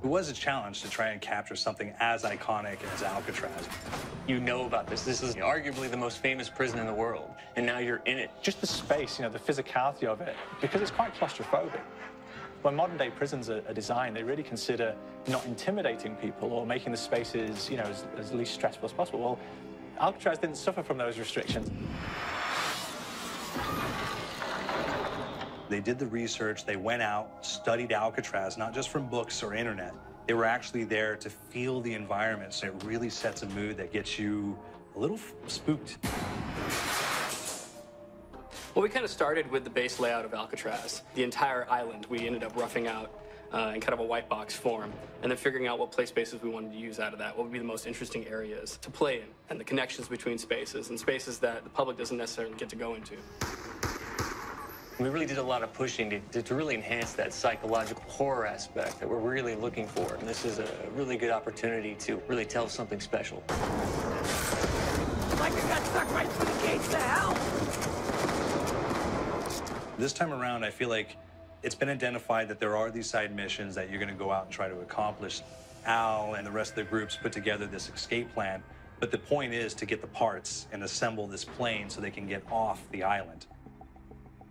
was a challenge to try and capture something as iconic as Alcatraz. You know about this. This is arguably the most famous prison in the world, and now you're in it. Just the space, you know, the physicality of it, because it's quite claustrophobic. When modern-day prisons are designed, they really consider not intimidating people or making the spaces, you know, as least stressful as possible. Well, Alcatraz didn't suffer from those restrictions. They did the research, they went out, studied Alcatraz, not just from books or internet. They were actually there to feel the environment, so it really sets a mood that gets you a little spooked. Well, we kind of started with the base layout of Alcatraz. The entire island we ended up roughing out in kind of a white box form, and then figuring out what play spaces we wanted to use out of that, what would be the most interesting areas to play in, and the connections between spaces, and spaces that the public doesn't necessarily get to go into. We really did a lot of pushing to really enhance that psychological horror aspect that we're really looking for. And this is a really good opportunity to really tell something special. Like I got stuck right through the gates to hell! This time around, I feel like it's been identified that there are these side missions that you're going to go out and try to accomplish. Al and the rest of the groups put together this escape plan, but the point is to get the parts and assemble this plane so they can get off the island.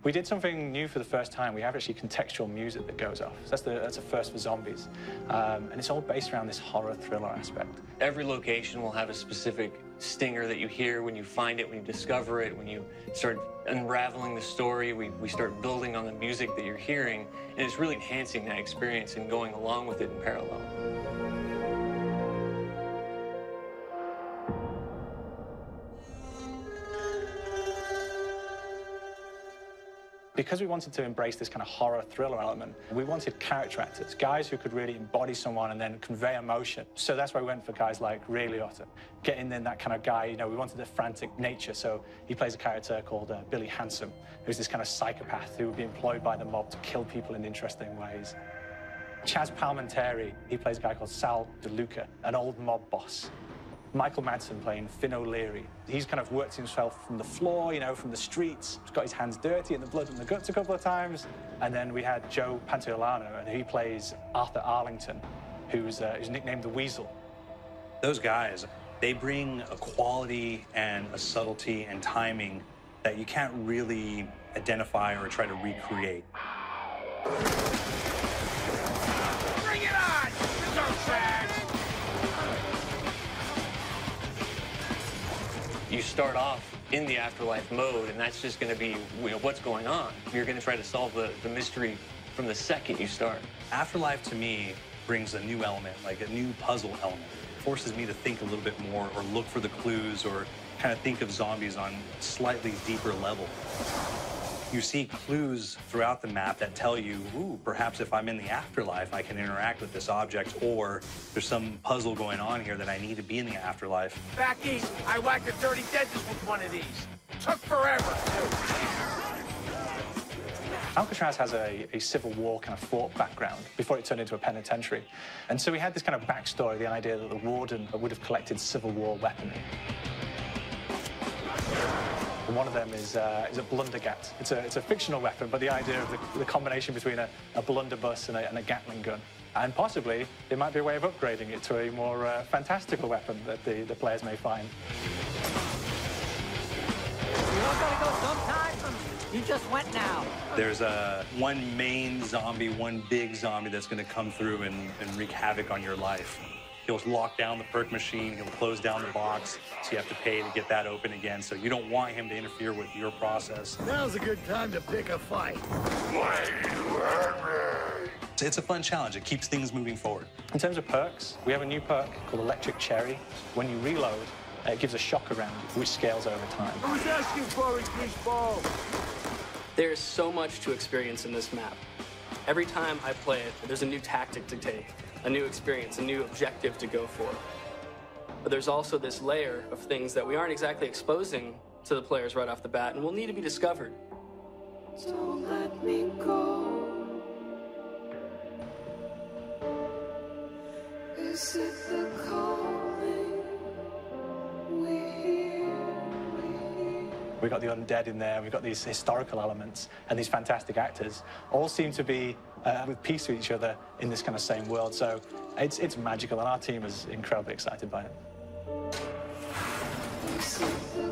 We did something new for the first time. We have actually contextual music that goes off. So that's a first for zombies. And it's all based around this horror thriller aspect. Every location will have a specific stinger that you hear when you find it, when you discover it, when you start unraveling the story, we start building on the music that you're hearing, and it's really enhancing that experience and going along with it in parallel. Because we wanted to embrace this kind of horror thriller element, we wanted character actors, guys who could really embody someone and then convey emotion. So that's why we went for guys like Ray Liotta, getting in that kind of guy, you know, we wanted a frantic nature. So he plays a character called Billy Handsome, who's this kind of psychopath who would be employed by the mob to kill people in interesting ways. Chaz Palminteri, he plays a guy called Sal DeLuca, an old mob boss. Michael Madsen playing Finn O'Leary. He's kind of worked himself from the floor, you know, from the streets. He's got his hands dirty in the blood and the guts a couple of times. And then we had Joe Pantoliano, and he plays Arthur Arlington, who's nicknamed the Weasel. Those guys, they bring a quality and a subtlety and timing that you can't really identify or try to recreate. Bring it on! Don't trash! You start off in the afterlife mode, and that's just going to be, you know, what's going on. You're going to try to solve the mystery from the second you start. Afterlife, to me, brings a new element, like a new puzzle element. It forces me to think a little bit more or look for the clues or kind of think of zombies on a slightly deeper level. You see clues throughout the map that tell you, ooh, perhaps if I'm in the afterlife, I can interact with this object, or there's some puzzle going on here that I need to be in the afterlife. Back east, I whacked a dirty dentist with one of these. Took forever, Alcatraz has a Civil War kind of fort background before it turned into a penitentiary. And so we had this kind of backstory, the idea that the warden would have collected Civil War weaponry. And one of them is a blundergat. It's a fictional weapon, but the idea of the combination between a blunderbuss and a Gatling gun. And possibly, there might be a way of upgrading it to a more fantastical weapon that the players may find. You all gotta go sometime. You just went now. There's one main zombie, one big zombie that's going to come through and wreak havoc on your life. He'll lock down the perk machine, he'll close down the box, so you have to pay to get that open again. So you don't want him to interfere with your process. Now's a good time to pick a fight. It's a fun challenge. It keeps things moving forward. In terms of perks, we have a new perk called Electric Cherry. When you reload, it gives a shock around, which scales over time. Who's asking for it, greaseball? There is so much to experience in this map. Every time I play it, there's a new tactic to take, a new experience, a new objective to go for. But there's also this layer of things that we aren't exactly exposing to the players right off the bat and will need to be discovered. Don't let me go. Is it the calling we hear? We've got the undead in there, we've got these historical elements, and these fantastic actors all seem to be with peace with each other in this kind of same world. So It's magical, and our team is incredibly excited by it. This is the